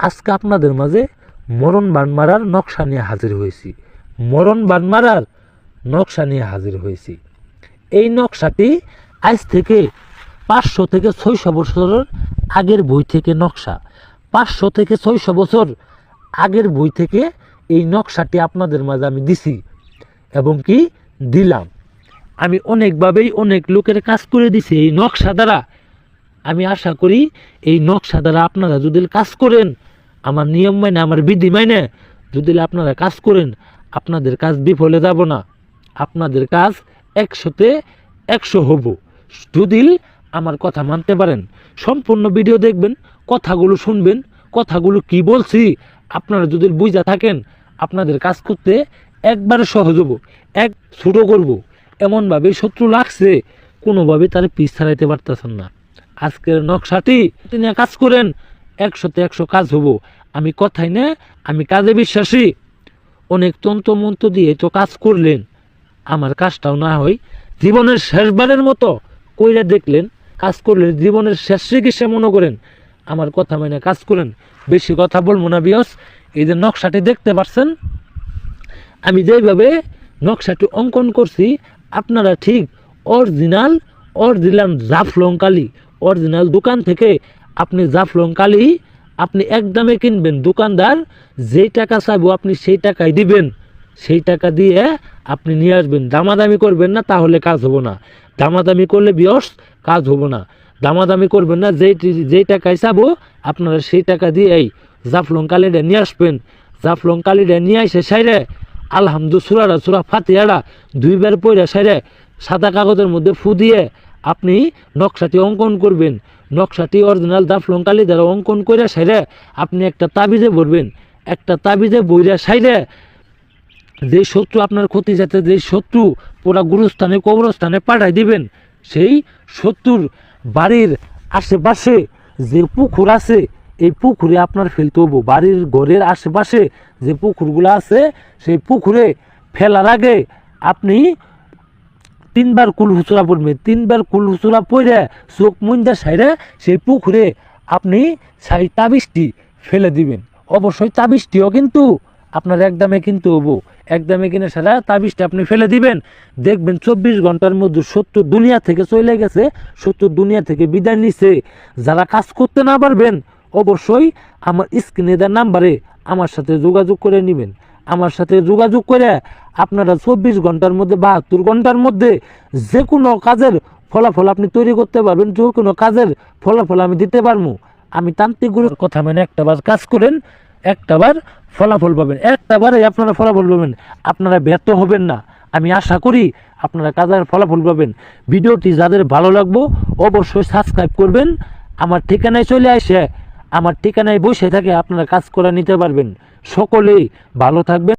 আজকে আপনাদের মাঝে মরণ বান মারার নকশা নিয়ে হাজির হয়েছি। মরণ বান মারার নকশা নিয়ে হাজির হয়েছি। এই নকশাটি আজ থেকে 500 থেকে 600 বছরের আগের বই থেকে নকশা। 500 থেকে 600 বছর আগের বই থেকে এই নকশাটি আপনাদের মাঝে আমি দিছি এবং কি দিলাম। আমি অনেকভাবেই অনেক লোকের কাজ করে দিছি এই নকশা দ্বারা। আমি আশা করি এই নকশা দ্বারা আপনারা যদি কাজ করেন, আমার নিয়ম মাইনে, আমার বিধি মাইনে যদি আপনারা কাজ করেন, আপনাদের কাজ বিফলে যাব না। আপনাদের কাজ 100-তে 100 হব যদি আমার কথা মানতে পারেন। সম্পূর্ণ ভিডিও দেখবেন, কথাগুলো শুনবেন, কথাগুলো কি বলছি আপনারা যদি বুঝা থাকেন, আপনাদের কাজ করতে একবারে সহজ হব, এক ছোট করব। এমনভাবে শত্রু লাগছে, কোনোভাবে তার পিছ ছাড়াইতে পারতেছেন না। আজকের নকশাটি তিনি কাজ করেন, 100-তে 100 কাজ হব। আমি কথাই না, আমি কাজে বিশ্বাসী। অনেক তন্ত্র মন্ত্র দিয়ে তো কাজ করলেন, আমার কাজটাও না হয় জীবনের শেষবারের মতো কইরা দেখলেন, কাজ করলেন, জীবনের শেষ চিকিৎসা মনে করেন। আমার কথা মানে কাজ করেন। বেশি কথা বলবো না বিয়স। এই যে নকশাটি দেখতে পাচ্ছেন, আমি যেভাবে নকশাটি অঙ্কন করছি, আপনারা ঠিক অরিজিনাল জাফলং কালি, অরিজিনাল দোকান থেকে আপনি জাফলং কালি আপনি একদমে কিনবেন। দোকানদার যেই টাকা চাইবো আপনি সেই টাকাই দিবেন, সেই টাকা দিয়ে আপনি নিয়ে আসবেন। দামাদামি করবেন না, তাহলে কাজ হবো না। দামাদামি করলে বিয়স কাজ হবো না। দামাদামি করবেন না, যেই টাকায় চাবো আপনারা সেই টাকা দিয়েই জাফলং কালিটা নিয়ে আসবেন। জাফলং কালিটা নিয়ে আসে সাইরে আলহামদুলিল্লাহ সুরা ফাতিহাটা 2 বার পড়ে সাইরে সাদা কাগজের মধ্যে ফু দিয়ে আপনি নকশাটি অঙ্কন করবেন। নকশাটি অরিজিনাল জাফলং কালি দ্বারা অঙ্কন করে সাইরে আপনি একটা তাবিজে ভরবেন। একটা তাবিজে বইরা সাইরে যে শত্রু আপনার ক্ষতি যাতে, যে শত্রু পুরা গুরুস্থানে কবরস্থানে পাঠাই দিবেন, সেই শত্রুর বাড়ির আশেপাশে যে পুকুর আছে, এই পুকুরে আপনার ফেলতে হবো। বাড়ির ঘরের আশেপাশে যে পুকুরগুলো আছে, সেই পুকুরে ফেলার আগে আপনি 3 বার কুল হুচুরা পড়বেন। 3 বার কুল হুচুরা পড়ে চোখ মুন্দা সাইরে সেই পুকুরে আপনি সেই তাবিজটি ফেলে দিবেন। অবশ্যই তাবিজটিও কিন্তু আপনার একদমে কিনতে হবো। একদমে কিনে সারা তাবিজটা আপনি ফেলে দিবেন। দেখবেন 24 ঘন্টার মধ্যে শত্রু দুনিয়া থেকে চলে গেছে, শত্রু দুনিয়া থেকে বিদায় নিছে। যারা কাজ করতে না পারবেন, অবশ্যই আমার স্ক্রিনে দেওয়া নাম্বারে আমার সাথে যোগাযোগ করে নেবেন। আমার সাথে যোগাযোগ করে আপনারা 24 ঘন্টার মধ্যে 72 ঘন্টার মধ্যে যে কোনো কাজের ফলাফল আপনি তৈরি করতে পারবেন। যে কোনো কাজের ফলাফল আমি দিতে পারবো। আমি তান্ত্রিক গুরুর কথা মেনে একটাবার কাজ করেন, একটাবার ফলাফল পাবেন। একটাবারে আপনারা ফলাফল পাবেন, আপনারা ব্যর্থ হবেন না। আমি আশা করি আপনারা কাজের ফলাফল পাবেন। ভিডিওটি যাদের ভালো লাগবে অবশ্যই সাবস্ক্রাইব করবেন। আমার ঠিকানায় চলে আসে, আমার ঠিকানায় বসে থাকে আপনারা কাজ করে নিতে পারবেন। সকলেই ভালো থাকবেন।